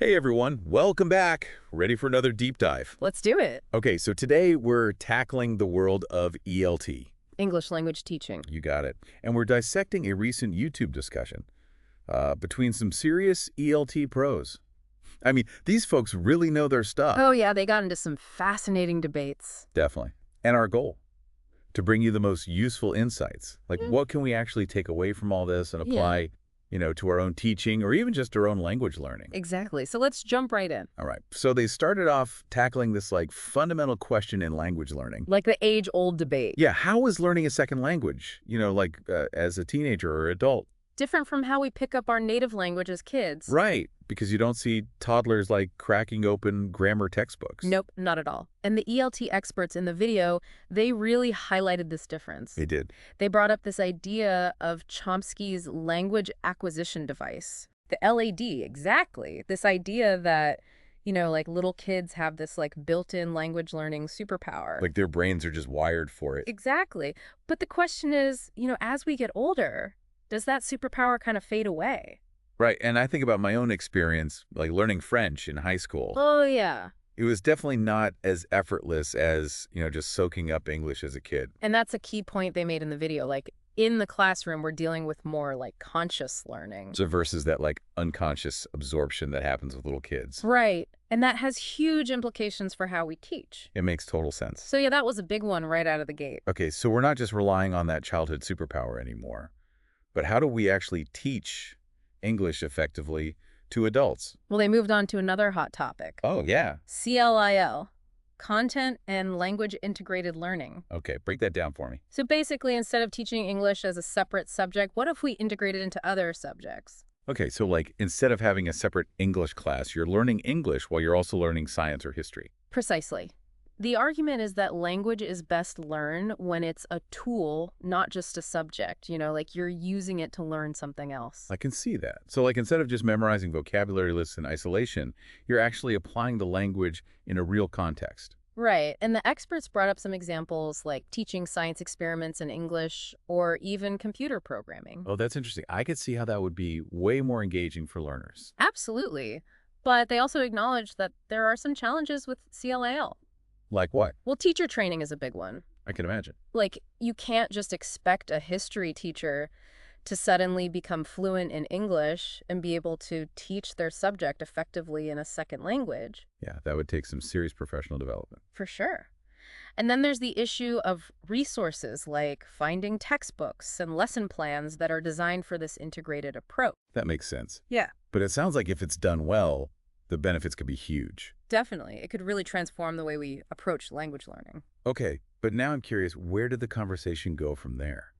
Hey everyone, welcome back. Ready for another deep dive. Let's do it. Okay, so today we're tackling the world of ELT. English language teaching. You got it. And we're dissecting a recent YouTube discussion between some serious ELT pros. I mean, these folks really know their stuff. Oh yeah, they got into some fascinating debates. Definitely. And our goal, to bring you the most useful insights. Like, what can we actually take away from all this and apply, to our own teaching or even just our own language learning? Exactly. So let's jump right in. All right. So they started off tackling this fundamental question in language learning. Like the age-old debate. Yeah, how is learning a second language, as a teenager or adult? Different from how we pick up our native language as kids. Right, because you don't see toddlers cracking open grammar textbooks. Nope, not at all. And the ELT experts in the video, they really highlighted this difference. They did. They brought up this idea of Chomsky's language acquisition device. The LAD, exactly. This idea that little kids have this built-in language learning superpower. Like their brains are just wired for it. Exactly. But the question is, as we get older, does that superpower kind of fade away? Right, and I think about my own experience, learning French in high school. Oh, yeah. It was definitely not as effortless as, just soaking up English as a kid. And that's a key point they made in the video. In the classroom, we're dealing with more conscious learning. So versus that unconscious absorption that happens with little kids. Right. And that has huge implications for how we teach. It makes total sense. So yeah, that was a big one right out of the gate. Okay, so we're not just relying on that childhood superpower anymore. But how do we actually teach English effectively to adults? Well, they moved on to another hot topic. Oh, yeah. CLIL, Content and Language Integrated Learning. Okay, break that down for me. So basically, instead of teaching English as a separate subject, what if we integrate it into other subjects? Okay, so instead of having a separate English class, you're learning English while you're also learning science or history. Precisely. The argument is that language is best learned when it's a tool, not just a subject, you're using it to learn something else. I can see that. So instead of just memorizing vocabulary lists in isolation, you're actually applying the language in a real context. Right. And the experts brought up some examples like teaching science experiments in English or even computer programming. Oh, that's interesting. I could see how that would be way more engaging for learners. Absolutely. But they also acknowledged that there are some challenges with CLIL. Like what? Well, teacher training is a big one. I can imagine. You can't just expect a history teacher to suddenly become fluent in English and be able to teach their subject effectively in a second language. Yeah, that would take some serious professional development. For sure. And then there's the issue of resources, like finding textbooks and lesson plans that are designed for this integrated approach. That makes sense. Yeah. But it sounds like if it's done well, the benefits could be huge. Definitely. It could really transform the way we approach language learning. Okay, but now I'm curious, where did the conversation go from there?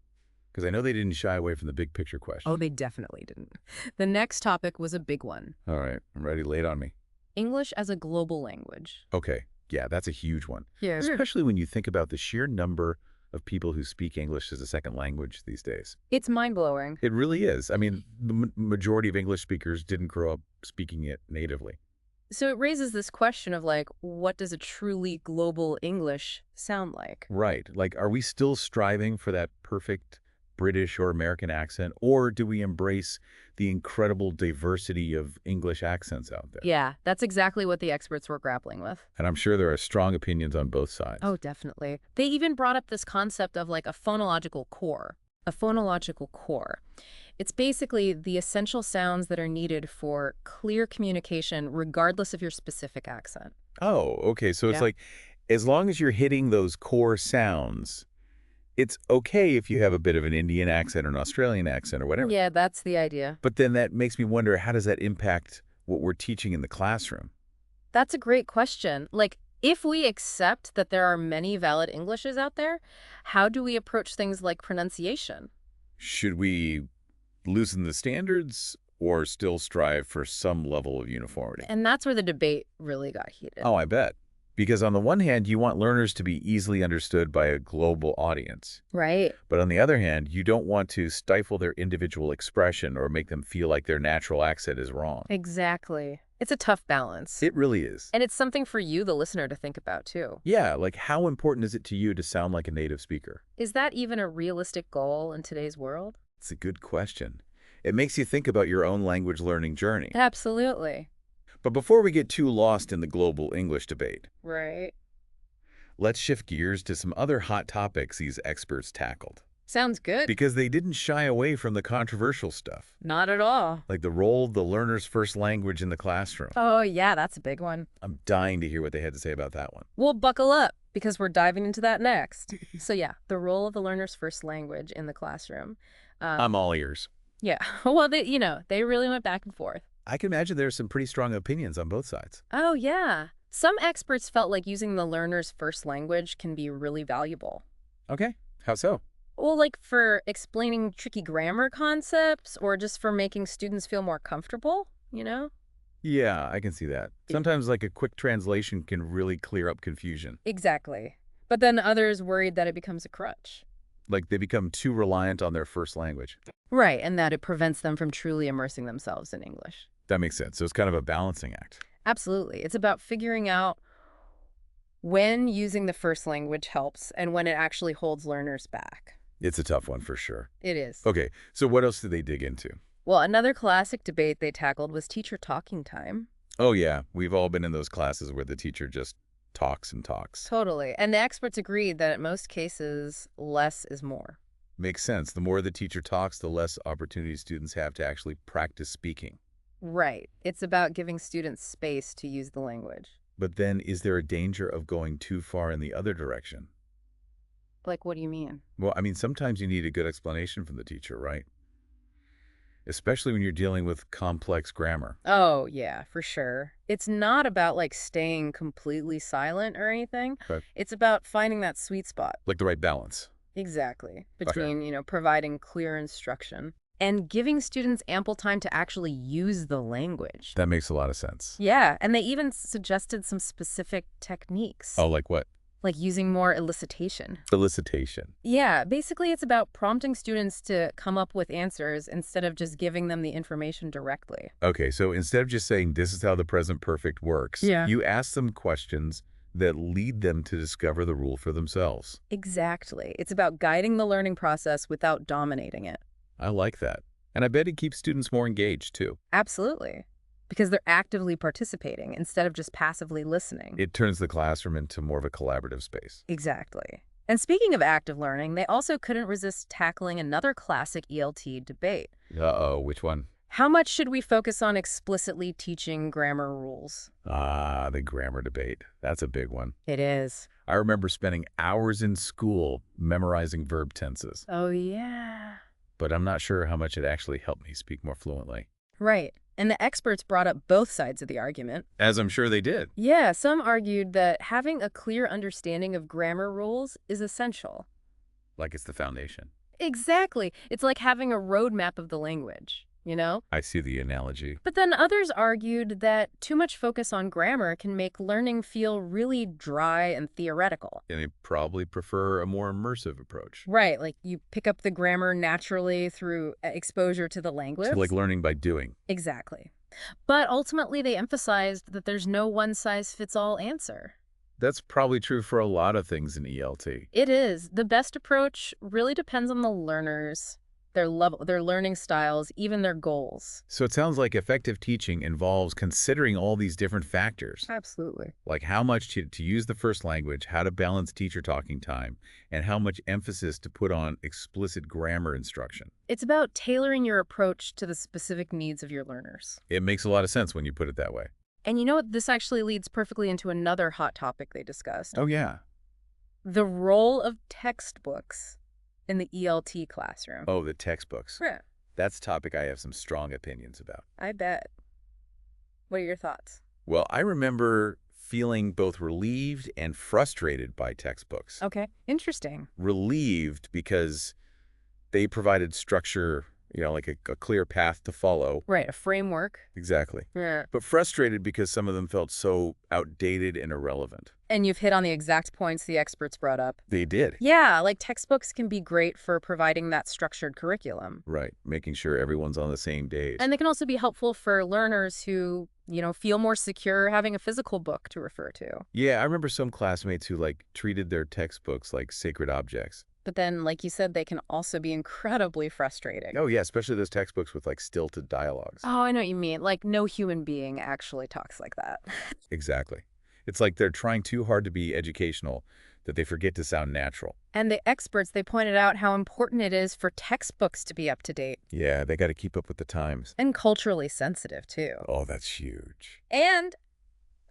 Because I know they didn't shy away from the big picture question. Oh, they definitely didn't. The next topic was a big one. All right, I'm ready. Lay it on me. English as a global language. Okay, yeah, that's a huge one. Yeah. Especially when you think about the sheer number of people who speak English as a second language these days. It's mind-blowing. It really is. I mean, the majority of English speakers didn't grow up speaking it natively. So it raises this question of what does a truly global English sound like? Right. Are we still striving for that perfect British or American accent, or do we embrace the incredible diversity of English accents out there? Yeah, that's exactly what the experts were grappling with. And I'm sure there are strong opinions on both sides. Oh, definitely. They even brought up this concept of a phonological core. A phonological core. It's basically the essential sounds that are needed for clear communication regardless of your specific accent. Oh, okay. So it's as long as you're hitting those core sounds, it's okay if you have a bit of an Indian accent or an Australian accent or whatever. Yeah, that's the idea. But then that makes me wonder, how does that impact what we're teaching in the classroom? That's a great question. If we accept that there are many valid Englishes out there, how do we approach things like pronunciation? Should we loosen the standards or still strive for some level of uniformity? And that's where the debate really got heated. Oh, I bet. Because on the one hand, you want learners to be easily understood by a global audience. Right. But on the other hand, you don't want to stifle their individual expression or make them feel like their natural accent is wrong. Exactly. It's a tough balance. It really is. And it's something for you, the listener, to think about, too. Yeah, how important is it to you to sound like a native speaker? Is that even a realistic goal in today's world? It's a good question. It makes you think about your own language learning journey. Absolutely. But before we get too lost in the global English debate, Right. let's shift gears to some other hot topics these experts tackled. Sounds good. Because they didn't shy away from the controversial stuff, Not at all. like the role of the learner's first language in the classroom. Oh, yeah, that's a big one. I'm dying to hear what they had to say about that one. Well, buckle up, because we're diving into that next. So yeah, the role of the learner's first language in the classroom. I'm all ears. Yeah, well, they really went back and forth. I can imagine there's some pretty strong opinions on both sides. Oh, yeah. Some experts felt like using the learner's first language can be really valuable. Okay, how so? Well, like for explaining tricky grammar concepts or just for making students feel more comfortable, Yeah, I can see that. Sometimes like a quick translation can really clear up confusion. Exactly. But then others worried that it becomes a crutch. Like they become too reliant on their first language. Right, and that it prevents them from truly immersing themselves in English. That makes sense. So it's kind of a balancing act. Absolutely. It's about figuring out when using the first language helps and when it actually holds learners back. It's a tough one for sure. It is. Okay, so what else did they dig into? Well, another classic debate they tackled was teacher talking time. Oh yeah, we've all been in those classes where the teacher just talks and talks. Totally. And the experts agreed that in most cases, less is more. Makes sense. The more the teacher talks, the less opportunity students have to actually practice speaking. Right. It's about giving students space to use the language. But then is there a danger of going too far in the other direction? Like, what do you mean? Well, I mean, sometimes you need a good explanation from the teacher, right? Especially when you're dealing with complex grammar. Oh, yeah, for sure. It's not about like staying completely silent or anything. Okay. It's about finding that sweet spot. Like the right balance. Exactly. Between, providing clear instruction and giving students ample time to actually use the language. That makes a lot of sense. Yeah, and they even suggested some specific techniques. Oh, like what? Like using more elicitation. Elicitation. Yeah, basically it's about prompting students to come up with answers instead of just giving them the information directly. Okay, so instead of just saying this is how the present perfect works, you ask them questions that lead them to discover the rule for themselves. Exactly. It's about guiding the learning process without dominating it. I like that. And I bet it keeps students more engaged, too. Absolutely. Because they're actively participating instead of just passively listening. It turns the classroom into more of a collaborative space. Exactly. And speaking of active learning, they also couldn't resist tackling another classic ELT debate. Uh-oh, which one? How much should we focus on explicitly teaching grammar rules? Ah, the grammar debate. That's a big one. It is. I remember spending hours in school memorizing verb tenses, Oh, yeah. but I'm not sure how much it actually helped me speak more fluently. Right. And the experts brought up both sides of the argument. As I'm sure they did. Yeah, some argued that having a clear understanding of grammar rules is essential. Like it's the foundation. Exactly. It's like having a roadmap of the language, I see the analogy. But then others argued that too much focus on grammar can make learning feel really dry and theoretical. And they probably prefer a more immersive approach. Right, like you pick up the grammar naturally through exposure to the language. So like learning by doing. Exactly. But ultimately, they emphasized that there's no one-size-fits-all answer. That's probably true for a lot of things in ELT. It is. The best approach really depends on the learners, their level, their learning styles, even their goals. So it sounds like effective teaching involves considering all these different factors, Absolutely. like how much to use the first language, how to balance teacher talking time, and how much emphasis to put on explicit grammar instruction. It's about tailoring your approach to the specific needs of your learners. It makes a lot of sense when you put it that way. And you know what? This actually leads perfectly into another hot topic they discussed. Oh, yeah. The role of textbooks in the ELT classroom. Oh, the textbooks. Yeah, That's a topic I have some strong opinions about. I bet. What are your thoughts? Well, I remember feeling both relieved and frustrated by textbooks. Okay, interesting. Relieved because they provided structure, like a clear path to follow. Right, a framework. Exactly. Yeah. But frustrated because some of them felt so outdated and irrelevant. And you've hit on the exact points the experts brought up. They did. Yeah, like textbooks can be great for providing that structured curriculum. Right. Making sure everyone's on the same page. And they can also be helpful for learners who, feel more secure having a physical book to refer to. Yeah, I remember some classmates who treated their textbooks like sacred objects. But then, like you said, they can also be incredibly frustrating. Oh, yeah, especially those textbooks with, like, stilted dialogues. Oh, I know what you mean. Like, no human being actually talks like that. Exactly. It's like they're trying too hard to be educational that they forget to sound natural. And the experts, they pointed out how important it is for textbooks to be up to date. Yeah, they got to keep up with the times. And culturally sensitive, too. Oh, that's huge. And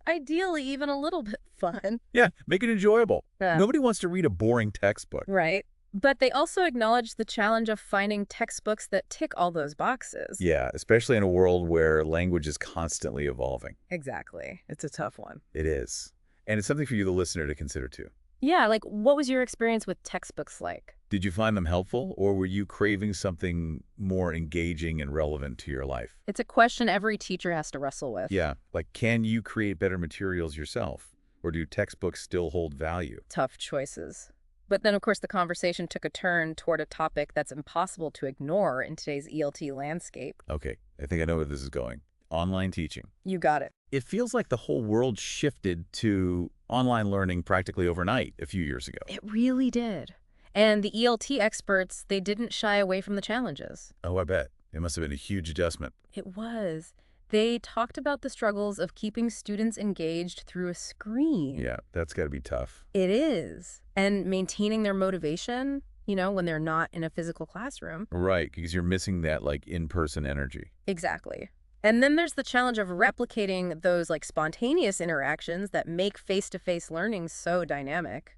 ideally, even a little bit fun. Yeah, make it enjoyable. Yeah. Nobody wants to read a boring textbook. Right. But they also acknowledged the challenge of finding textbooks that tick all those boxes. Yeah, especially in a world where language is constantly evolving. Exactly. It's a tough one. It is. And it's something for you, the listener, to consider, too. Yeah, like, what was your experience with textbooks like? Did you find them helpful, or were you craving something more engaging and relevant to your life? It's a question every teacher has to wrestle with. Yeah, like, can you create better materials yourself, or do textbooks still hold value? Tough choices. But then, of course, the conversation took a turn toward a topic that's impossible to ignore in today's ELT landscape. Okay, I think I know where this is going. Online teaching. You got it. It feels like the whole world shifted to online learning practically overnight a few years ago. It really did. And the ELT experts, they didn't shy away from the challenges. Oh, I bet. It must have been a huge adjustment. It was. They talked about the struggles of keeping students engaged through a screen. Yeah, that's got to be tough. It is. And maintaining their motivation, when they're not in a physical classroom. Right, because you're missing that, like, in-person energy. Exactly. And then there's the challenge of replicating those, like, spontaneous interactions that make face-to-face learning so dynamic.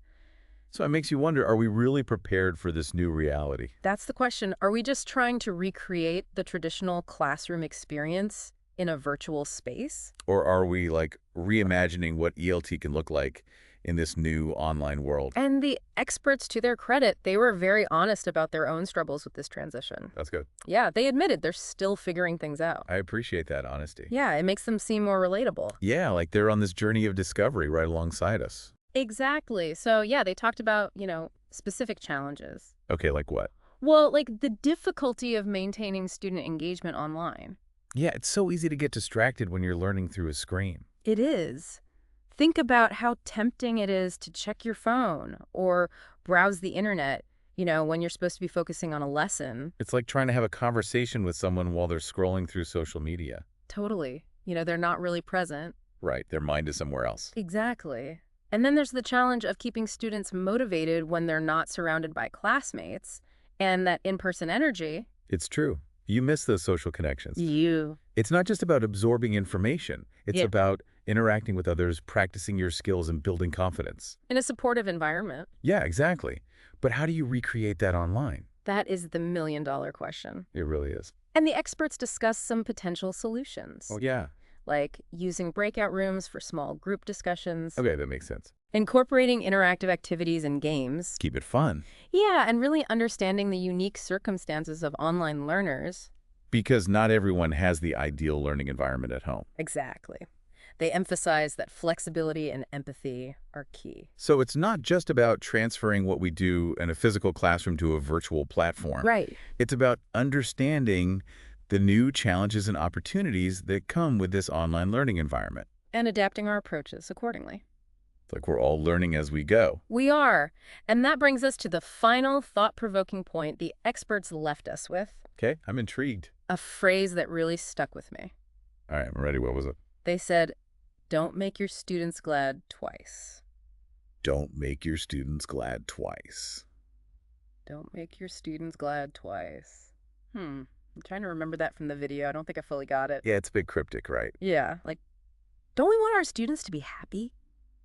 So it makes you wonder, are we really prepared for this new reality? That's the question. Are we just trying to recreate the traditional classroom experience in a virtual space? Or are we, like, reimagining what ELT can look like in this new online world? And the experts, to their credit, they were very honest about their own struggles with this transition. That's good. Yeah, they admitted they're still figuring things out. I appreciate that honesty. Yeah, it makes them seem more relatable. Yeah, like they're on this journey of discovery right alongside us. Exactly. So, yeah, they talked about, specific challenges. Okay, like what? Well, like the difficulty of maintaining student engagement online. Yeah, it's so easy to get distracted when you're learning through a screen. It is. Think about how tempting it is to check your phone or browse the internet, when you're supposed to be focusing on a lesson. It's like trying to have a conversation with someone while they're scrolling through social media. Totally. They're not really present. Right, their mind is somewhere else. Exactly. And then there's the challenge of keeping students motivated when they're not surrounded by classmates and that in-person energy. It's true. You miss those social connections. You. It's not just about absorbing information. It's about interacting with others, practicing your skills, and building confidence. In a supportive environment. Yeah, exactly. But how do you recreate that online? That is the million-dollar question. It really is. And the experts discuss some potential solutions. Oh, yeah. Like using breakout rooms for small group discussions. Okay, that makes sense. Incorporating interactive activities and games. Keep it fun. Yeah, and really understanding the unique circumstances of online learners. Because not everyone has the ideal learning environment at home. Exactly. They emphasize that flexibility and empathy are key. So it's not just about transferring what we do in a physical classroom to a virtual platform. Right. It's about understanding the new challenges and opportunities that come with this online learning environment. And adapting our approaches accordingly. It's like we're all learning as we go. We are. And that brings us to the final thought-provoking point the experts left us with. Okay, I'm intrigued. A phrase that really stuck with me. All right, I'm ready. What was it? They said, "Don't make your students glad twice." Don't make your students glad twice. Don't make your students glad twice. I'm trying to remember that from the video. I don't think I fully got it. Yeah, it's a bit cryptic, right? Yeah, like, don't we want our students to be happy?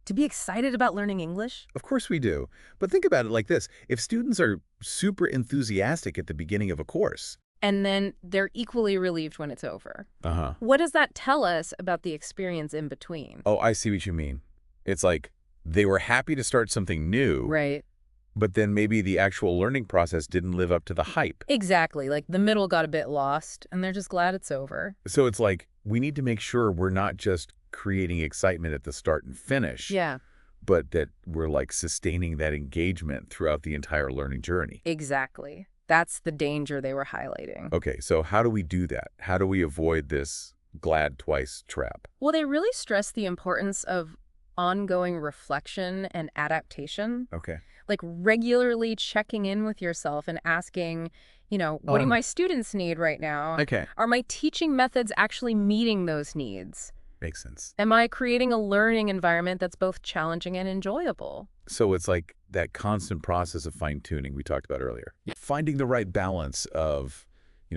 To be excited about learning English? Of course we do. But think about it like this. If students are super enthusiastic at the beginning of a course, And then they're equally relieved when it's over. Uh-huh. What does that tell us about the experience in between? Oh, I see what you mean. It's like they were happy to start something new, Right. but then maybe the actual learning process didn't live up to the hype. Exactly. Like the middle got a bit lost, and they're just glad it's over. So it's like we need to make sure we're not just creating excitement at the start and finish, Yeah, but that we're like sustaining that engagement throughout the entire learning journey. exactly. That's the danger they were highlighting. Okay, so how do we do that? How do we avoid this glad twice trap? Well, they really stress the importance of ongoing reflection and adaptation. Okay. Like regularly checking in with yourself and asking, what do my students need right now? Okay. Are my teaching methods actually meeting those needs? Makes sense. Am I creating a learning environment that's both challenging and enjoyable? So it's like that constant process of fine-tuning we talked about earlier. Finding the right balance of,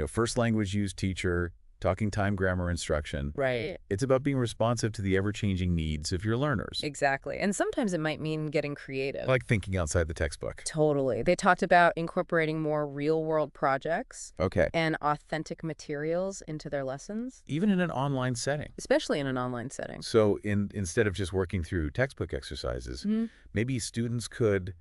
first language use teacher, talking time, grammar, instruction. Right. It's about being responsive to the ever-changing needs of your learners. Exactly. And sometimes it might mean getting creative. Like thinking outside the textbook. Totally. They talked about incorporating more real-world projects Okay. and authentic materials into their lessons, Even in an online setting. especially in an online setting. So instead of just working through textbook exercises, maybe students could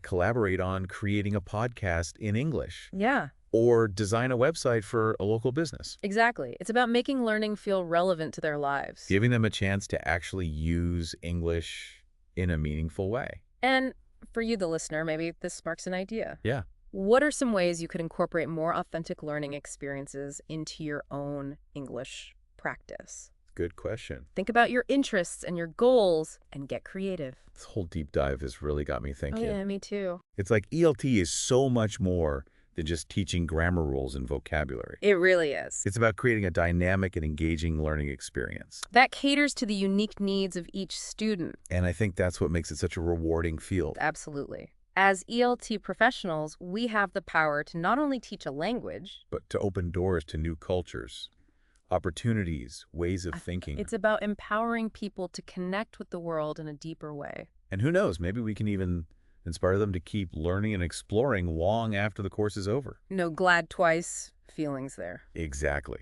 collaborate on creating a podcast in English. Yeah. Or design a website for a local business. Exactly. It's about making learning feel relevant to their lives. Giving them a chance to actually use English in a meaningful way. And for you, the listener, maybe this sparks an idea. Yeah. What are some ways you could incorporate more authentic learning experiences into your own English practice? Good question. Think about your interests and your goals and get creative. This whole deep dive has really got me thinking. Oh, yeah, me too. It's like ELT is so much more than just teaching grammar rules and vocabulary. It really is. It's about creating a dynamic and engaging learning experience. That caters to the unique needs of each student. And I think that's what makes it such a rewarding field. Absolutely. As ELT professionals, we have the power to not only teach a language, but to open doors to new cultures, opportunities, ways of thinking. It's about empowering people to connect with the world in a deeper way. And who knows, maybe we can even inspire them to keep learning and exploring long after the course is over. No glad twice feelings there. Exactly.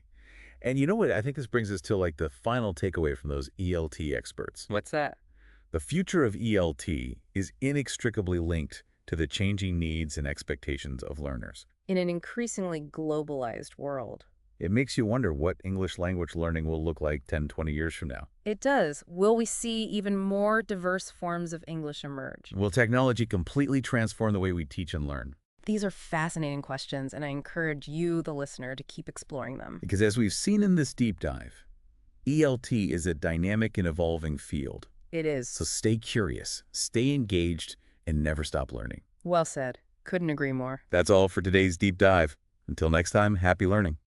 And you know what? I think this brings us to the final takeaway from those ELT experts. What's that? The future of ELT is inextricably linked to the changing needs and expectations of learners. In an increasingly globalized world. It makes you wonder what English language learning will look like 10, 20 years from now. It does. Will we see even more diverse forms of English emerge? Will technology completely transform the way we teach and learn? These are fascinating questions, and I encourage you, the listener, to keep exploring them. Because as we've seen in this deep dive, ELT is a dynamic and evolving field. It is. So stay curious, stay engaged, and never stop learning. Well said. Couldn't agree more. That's all for today's deep dive. Until next time, happy learning.